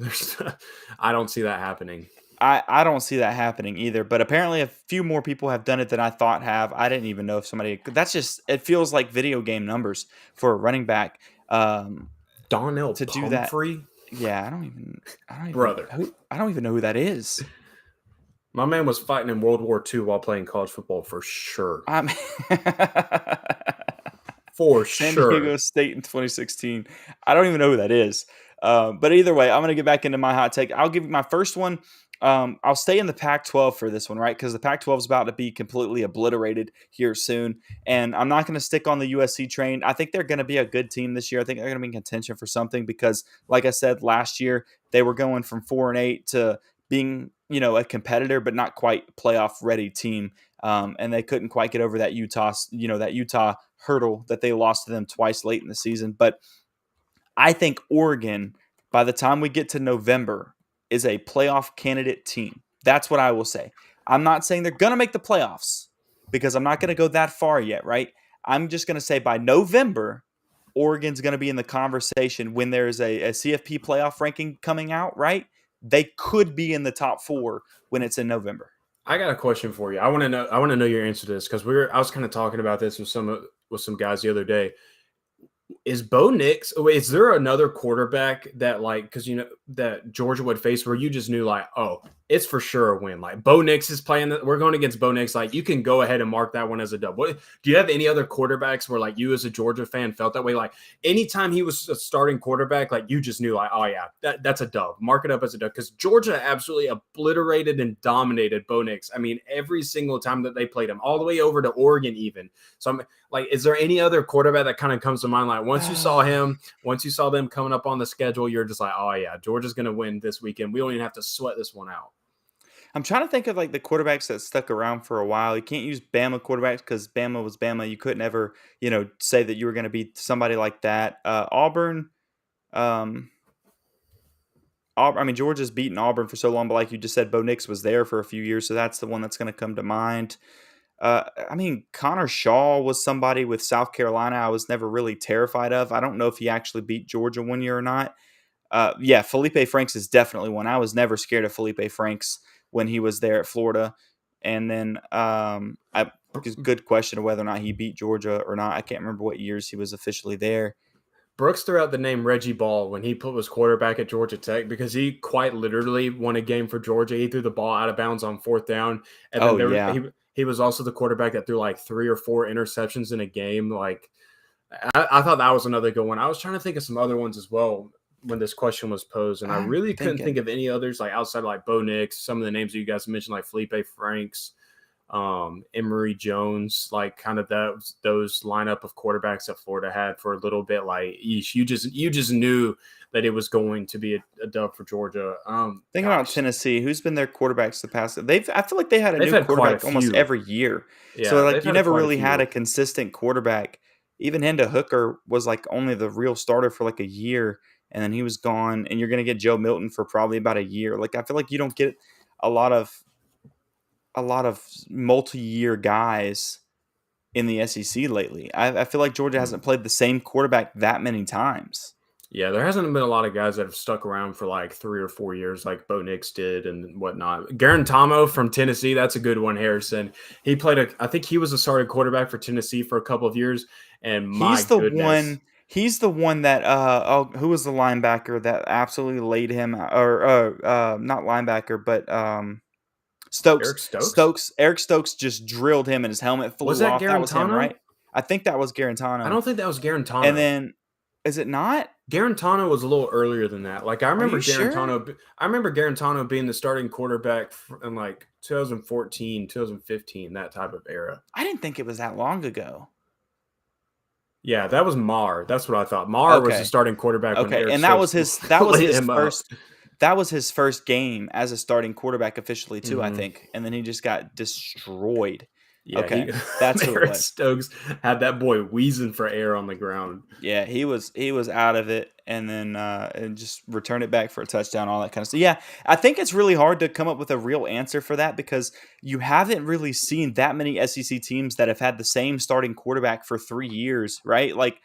I don't see that happening. I don't see that happening either, but apparently a few more people have done it than I thought have. I didn't even know if somebody – it feels like video game numbers for a running back. Donnell to do Pumphrey? That. Yeah, I don't even I don't even know who that is. My man was fighting in World War II while playing college football for sure. For San sure. Diego State in 2016. I don't even know who that is. But either way, I'm going to get back into my hot take. I'll give you my first one. I'll stay in the Pac-12 for this one, right? Because the Pac-12 is about to be completely obliterated here soon. And I'm not going to stick on the USC train. I think they're going to be a good team this year. I think they're going to be in contention for something because, like I said, last year they were going from 4-8 to being, a competitor, but not quite playoff-ready team. And they couldn't quite get over that Utah hurdle that they lost to them twice late in the season. But I think Oregon, by the time we get to November, is a playoff candidate team. That's what I will say. I'm not saying they're going to make the playoffs because I'm not going to go that far yet, right? I'm just going to say by November, Oregon's going to be in the conversation when there's a CFP playoff ranking coming out, right? They could be in the top 4 when it's in November. I got a question for you. I want to know your answer to this because I was kind of talking about this with some guys the other day. Is Bo Nix? Is there another quarterback that because that Georgia would face where you just knew it's for sure a win. Like Bo Nix is playing. We're going against Bo Nix. Like you can go ahead and mark that one as a dub. What do you have any other quarterbacks where like you as a Georgia fan felt that way? Like anytime he was a starting quarterback, like you just knew like, oh yeah, that's a dub. Mark it up as a dub because Georgia absolutely obliterated and dominated Bo Nix. I mean, every single time that they played him, all the way over to Oregon even. So I'm like, is there any other quarterback that kind of comes to mind? Like once you saw him, once you saw them coming up on the schedule, you're just like, oh yeah, Georgia's going to win this weekend. We don't even have to sweat this one out. I'm trying to think of like the quarterbacks that stuck around for a while. You can't use Bama quarterbacks because Bama was Bama. You couldn't ever, say that you were going to beat somebody like that. Auburn, um, I mean, Georgia's beaten Auburn for so long, but like you just said, Bo Nix was there for a few years, so that's the one that's going to come to mind. I mean, Connor Shaw was somebody with South Carolina I was never really terrified of. I don't know if he actually beat Georgia one year or not. Yeah, Felipe Franks is definitely one. I was never scared of Felipe Franks when he was there at Florida. And then good question of whether or not he beat Georgia or not. I can't remember what years he was officially there. Brooks threw out the name Reggie Ball when he was quarterback at Georgia Tech because he quite literally won a game for Georgia. He threw the ball out of bounds on 4th down. And then he was also the quarterback that threw like 3 or 4 interceptions in a game. Like I thought that was another good one. I was trying to think of some other ones as well when this question was posed, and I really couldn't think of any others like outside of like Bo Nix, some of the names that you guys mentioned, like Felipe Franks, Emory Jones, like kind of those lineup of quarterbacks that Florida had for a little bit. Like you just knew that it was going to be a dub for Georgia. Think about Tennessee. Who's been their quarterbacks the past? I feel like they had a new quarterback almost every year. Yeah, so like you never really had a consistent quarterback. Even Hendon Hooker was like only the real starter for like a year, and then he was gone. And you're going to get Joe Milton for probably about a year. Like I feel like you don't get a lot of multi-year guys in the SEC lately. I feel like Georgia hasn't played the same quarterback that many times. Yeah, there hasn't been a lot of guys that have stuck around for like 3 or 4 years like Bo Nix did and whatnot. Garantano from Tennessee, that's a good one, Harrison. He played I think he was a starting quarterback for Tennessee for a couple of years, and He's the one that who was the linebacker that absolutely laid him or not linebacker, but Stokes. Eric Stokes just drilled him and his helmet flew off. That was him, right? I think that was Garantano. I don't think that was Garantano. And then is it not? Garantano was a little earlier than that. Like I remember Garantano. Sure? I remember Garantano being the starting quarterback in like 2014, 2015, that type of era. I didn't think it was that long ago. Yeah, that was Marr. That's what I thought. Marr was the starting quarterback. Okay, and that was his first. That was his first game as a starting quarterback officially too, I think. And then he just got destroyed. Yeah, okay, that's who it was. Stokes had that boy wheezing for air on the ground. Yeah, he was out of it, and then and just return it back for a touchdown, all that kind of stuff. Yeah, I think it's really hard to come up with a real answer for that because you haven't really seen that many SEC teams that have had the same starting quarterback for 3 years, right? Like,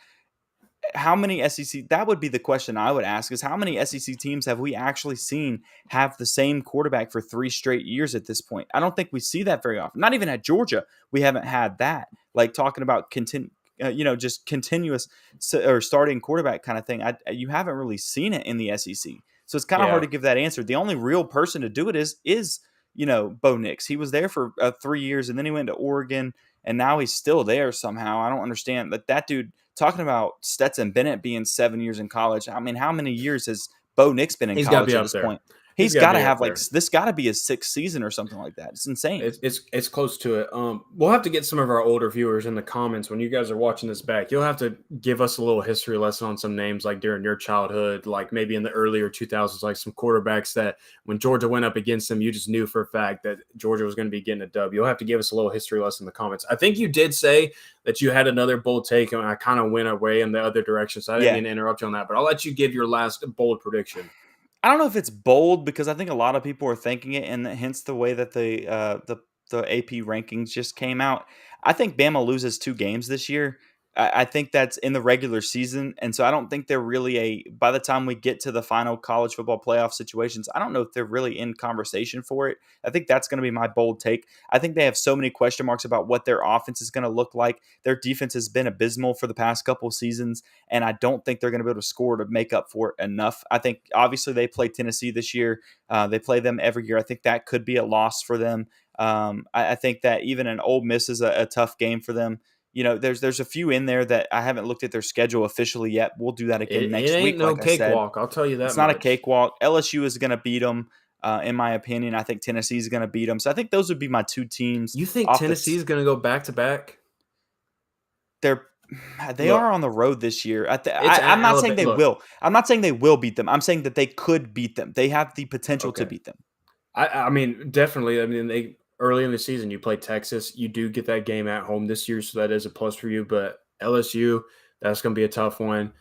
how many SEC? That would be the question I would ask: is how many SEC teams have we actually seen have the same quarterback for 3 straight years at this point? I don't think we see that very often. Not even at Georgia, we haven't had that. Like talking about just continuous or starting quarterback kind of thing. You haven't really seen it in the SEC, so it's kind of hard to give that answer. The only real person to do it is Bo Nix. He was there for 3 years, and then he went to Oregon, and now he's still there somehow. I don't understand that dude. Talking about Stetson Bennett being 7 years in college. I mean, how many years has Bo Nix been in college at this point? He's got to have this got to be his 6th season or something like that. It's insane. It's close to it. We'll have to get some of our older viewers in the comments when you guys are watching this back. You'll have to give us a little history lesson on some names like during your childhood, like maybe in the earlier 2000s, like some quarterbacks that when Georgia went up against them, you just knew for a fact that Georgia was going to be getting a dub. You'll have to give us a little history lesson in the comments. I think you did say that you had another bold take, and I kind of went away in the other direction, so I didn't mean to interrupt you on that. But I'll let you give your last bold prediction. I don't know if it's bold because I think a lot of people are thinking it, and hence the way that the AP rankings just came out. I think Bama loses 2 games this year. I think that's in the regular season. And so I don't think they're really by the time we get to the final college football playoff situations, I don't know if they're really in conversation for it. I think that's going to be my bold take. I think they have so many question marks about what their offense is going to look like. Their defense has been abysmal for the past couple of seasons, and I don't think they're going to be able to score to make up for it enough. I think obviously they play Tennessee this year. They play them every year. I think that could be a loss for them. I think that even an Ole Miss is a tough game for them. There's a few in there that I haven't looked at their schedule officially yet. We'll do that again next ain't week. no Like I said, cakewalk. I'll tell you that. it's not a cakewalk. LSU is going to beat them, in my opinion. I think Tennessee is going to beat them. So I think those would be my two teams. You think Tennessee is going to go back to back? They are on the road this year. I'm not saying they will. I'm not saying they will beat them. I'm saying that they could beat them. They have the potential to beat them. I mean, definitely. I mean, early in the season, you play Texas. You do get that game at home this year, so that is a plus for you. But LSU, that's going to be a tough one.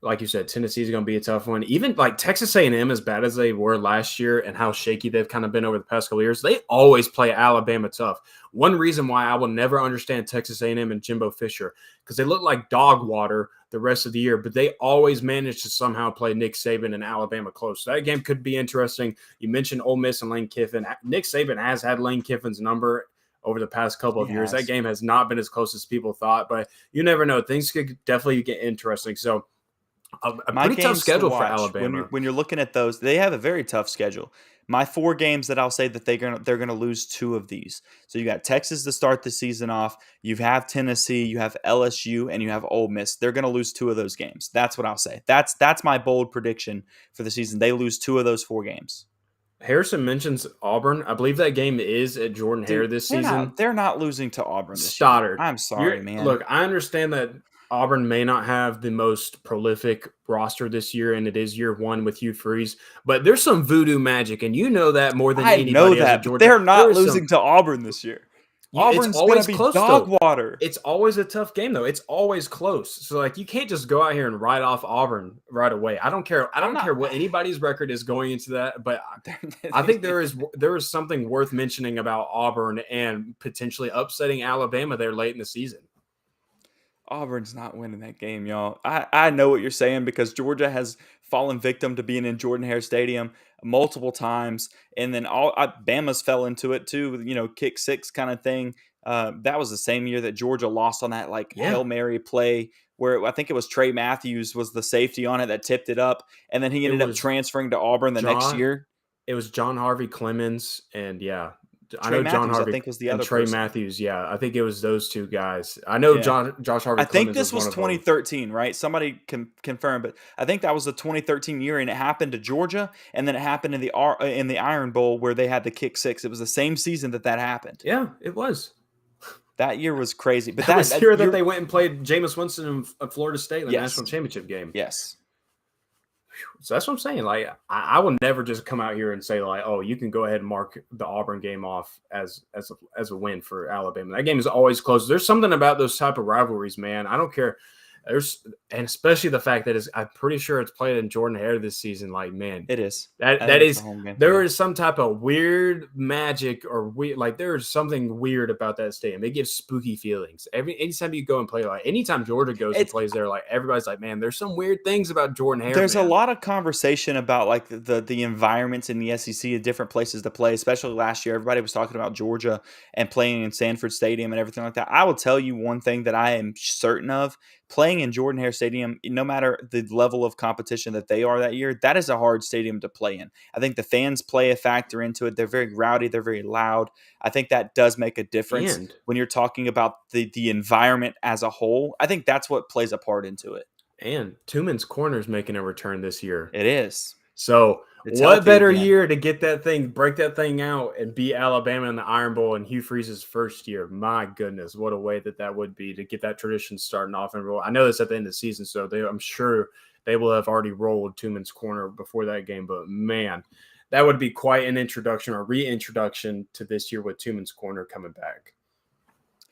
Like you said, Tennessee is going to be a tough one. Even like Texas A&M, as bad as they were last year and how shaky they've kind of been over the past couple of years, they always play Alabama tough. One reason why I will never understand Texas A&M and Jimbo Fisher, because they look like dog water the rest of the year, but they always manage to somehow play Nick Saban and Alabama close. So that game could be interesting. You mentioned Ole Miss and Lane Kiffin. Nick Saban has had Lane Kiffin's number over the past couple of years. That game has not been as close as people thought, but you never know. Things could definitely get interesting. So a pretty tough schedule for Alabama. When you're looking at those, they have a very tough schedule. My 4 games that I'll say that they're gonna lose 2 of these. So you got Texas to start the season off. You have Tennessee, you have LSU, and you have Ole Miss. They're gonna lose 2 of those games. That's what I'll say. That's my bold prediction for the season. They lose 2 of those 4 games. Harrison mentions Auburn. I believe that game is at Jordan-Hare this season. They're not losing to Auburn this Stoddard. year. I'm sorry, man. Look, I understand that Auburn may not have the most prolific roster this year, and it is year 1 with Hugh Freeze, but there's some voodoo magic, and you know that more than anybody. I know that, but they're not losing to Auburn this year. Auburn's always going to be dog water. It's always a tough game, though. It's always close. So, like, you can't just go out here and write off Auburn right away. I don't care. I don't care what anybody's record is going into that, but I think there is something worth mentioning about Auburn and potentially upsetting Alabama there late in the season. Auburn's not winning that game, y'all. I know what you're saying because Georgia has fallen victim to being in Jordan-Hare Stadium multiple times, and then Bama's fell into it too. Kick 6 kind of thing. That was the same year that Georgia lost on that Hail Mary play where I think it was Trey Matthews was the safety on it that tipped it up, and then he ended up transferring to Auburn next year. It was John Harvey Clemens, and I know John Harvey, I think, was the other Trey person. Matthews. Yeah, I think it was those 2 guys. I know Josh Harvey. I think this was 2013, right? Somebody can confirm, but I think that was the 2013 year, and it happened to Georgia, and then it happened in the Iron Bowl where they had the kick 6. It was the same season that happened. Yeah, it was. That year was crazy, but that was the year that they went and played Jameis Winston in Florida State in the national championship game. Yes. So that's what I'm saying. Like, I will never just come out here and say, like, oh, you can go ahead and mark the Auburn game off as a win for Alabama. That game is always close. There's something about those type of rivalries, man. I don't care. And especially the fact that I'm pretty sure it's played in Jordan-Hare this season. Like, man, it is. That is. There is some type of weird magic or there is something weird about that stadium. It gives spooky feelings. Anytime you go and play, anytime Georgia goes and plays there, everybody's like, man, there's some weird things about Jordan-Hare. There's a lot of conversation about the environments in the SEC at different places to play. Especially last year, everybody was talking about Georgia and playing in Sanford Stadium and everything like that. I will tell you one thing that I am certain of. Playing in Jordan-Hare Stadium, no matter the level of competition that they are that year, that is a hard stadium to play in. I think the fans play a factor into it. They're very rowdy. They're very loud. I think that does make a difference when you're talking about the environment as a whole. I think that's what plays a part into it. And Tuman's Corner is making a return this year. It is. So what better year to get that thing, break that thing out, and beat Alabama in the Iron Bowl in Hugh Freeze's first year? My goodness, what a way that would be to get that tradition starting off. And I know that's at the end of the season, so I'm sure they will have already rolled Tuman's Corner before that game. But man, that would be quite an introduction or reintroduction to this year with Tuman's Corner coming back.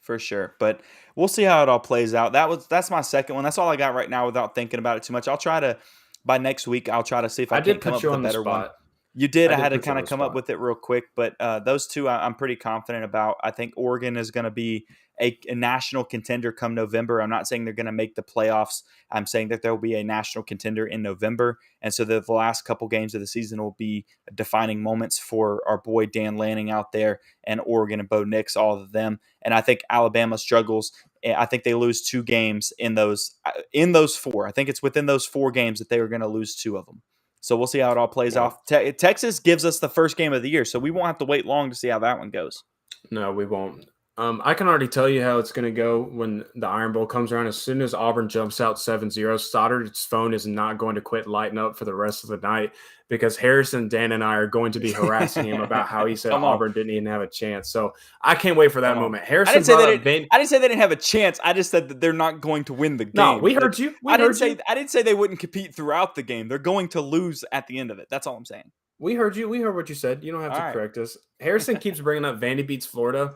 For sure, but we'll see how it all plays out. That's my second one. That's all I got right now without thinking about it too much. I'll try to. By next week, I'll try to see if I can come up with a better one. You did. I had to kind of come up with it real quick, but those 2 I'm pretty confident about. I think Oregon is going to be a national contender come November. I'm not saying they're going to make the playoffs. I'm saying that there will be a national contender in November. And so the last couple games of the season will be defining moments for our boy Dan Lanning out there and Oregon and Bo Nix, all of them. And I think Alabama struggles. I think they lose 2 games in those 4. I think it's within those 4 games that they are going to lose 2 of them. So we'll see how it all plays off. Texas gives us the first game of the year, so we won't have to wait long to see how that one goes. No, we won't. I can already tell you how it's going to go when the Iron Bowl comes around. As soon as Auburn jumps out 7-0, Stoddard's phone is not going to quit lighting up for the rest of the night because Harrison, Dan, and I are going to be harassing him about how he said Auburn didn't even have a chance. So I can't wait for that moment. Harrison, I didn't say they didn't have a chance. I just said that they're not going to win the game. No, we heard you. I didn't say they wouldn't compete throughout the game. They're going to lose at the end of it. That's all I'm saying. We heard you. We heard what you said. You don't have to correct us. Harrison keeps bringing up Vandy beats Florida.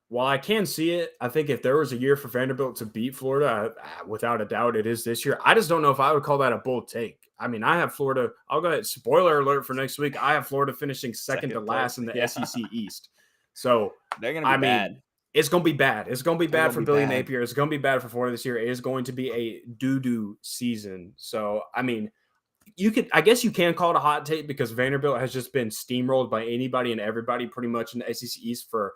While I can see it, I think if there was a year for Vanderbilt to beat Florida, without a doubt, it is this year. I just don't know if I would call that a bold take. I mean, I have Florida. I'll go ahead. Spoiler alert for next week. I have Florida finishing second to last in the SEC East. So they're going to be bad. It's going to be bad. It's going to be bad for Billy Napier. It's going to be bad for Florida this year. It is going to be a doo-doo season. So, I mean, I guess you can call it a hot take because Vanderbilt has just been steamrolled by anybody and everybody pretty much in the SEC East for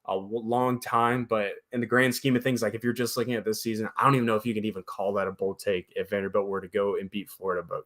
a long time. But in the grand scheme of things, like if you're just looking at this season, I don't even know if you can even call that a bold take if Vanderbilt were to go and beat Florida. But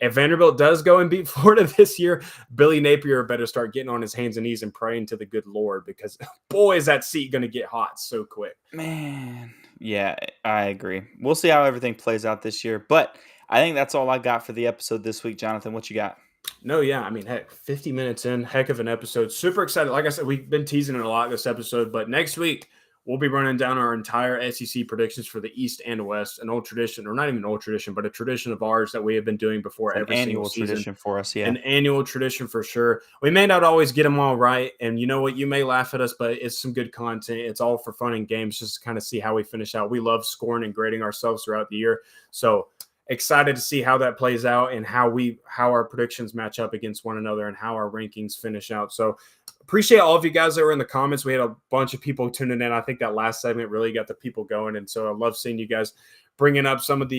if Vanderbilt does go and beat Florida this year, Billy Napier better start getting on his hands and knees and praying to the good Lord because boy, is that seat going to get hot so quick. Man, yeah, I agree. We'll see how everything plays out this year. But I think that's all I got for the episode this week. Jonathan, what you got? No, yeah. I mean, heck, 50 minutes in, heck of an episode. Super excited. Like I said, we've been teasing it a lot this episode, but next week we'll be running down our entire SEC predictions for the East and West, an old tradition, or not even an old tradition, but a tradition of ours that we have been doing before every single season. An annual tradition for us, yeah. An annual tradition for sure. We may not always get them all right, and you know what? You may laugh at us, but it's some good content. It's all for fun and games, just to kind of see how we finish out. We love scoring and grading ourselves throughout the year, so excited to see how that plays out and how our predictions match up against one another and how our rankings finish out. So appreciate all of you guys that were in the comments. We had a bunch of people tuning in. I think that last segment really got the people going. And so I love seeing you guys bringing up some of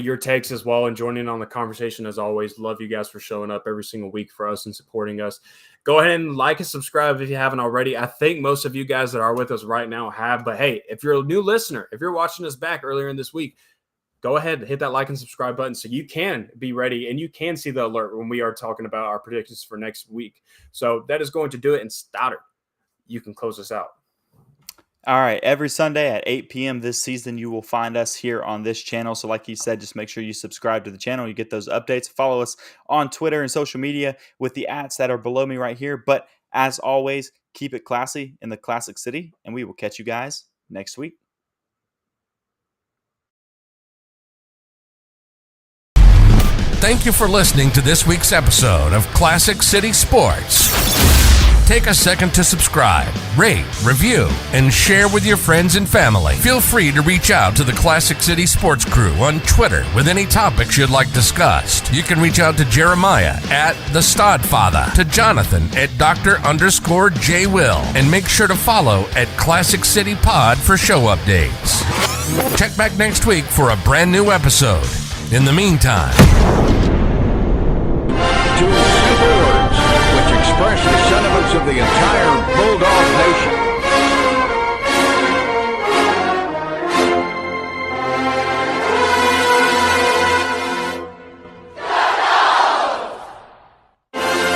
your takes as well and joining on the conversation as always. Love you guys for showing up every single week for us and supporting us. Go ahead and like and subscribe if you haven't already. I think most of you guys that are with us right now have, but hey, if you're a new listener, if you're watching us back earlier in this week, go ahead and hit that like and subscribe button so you can be ready and you can see the alert when we are talking about our predictions for next week. So that is going to do it. And Stoddard, you can close us out. All right. Every Sunday at 8 p.m. this season, you will find us here on this channel. So like you said, just make sure you subscribe to the channel. You get those updates. Follow us on Twitter and social media with the @ that are below me right here. But as always, keep it classy in the Classic City, and we will catch you guys next week. Thank you for listening to this week's episode of Classic City Sports. Take a second to subscribe, rate, review, and share with your friends and family. Feel free to reach out to the Classic City Sports crew on Twitter with any topics you'd like discussed. You can reach out to Jeremiah at The Stodfather, to Jonathan at Dr._J Will, and make sure to follow at Classic City Pod for show updates. Check back next week for a brand new episode. In the meantime, 2 simple words which express the sentiments of the entire Bulldog Nation.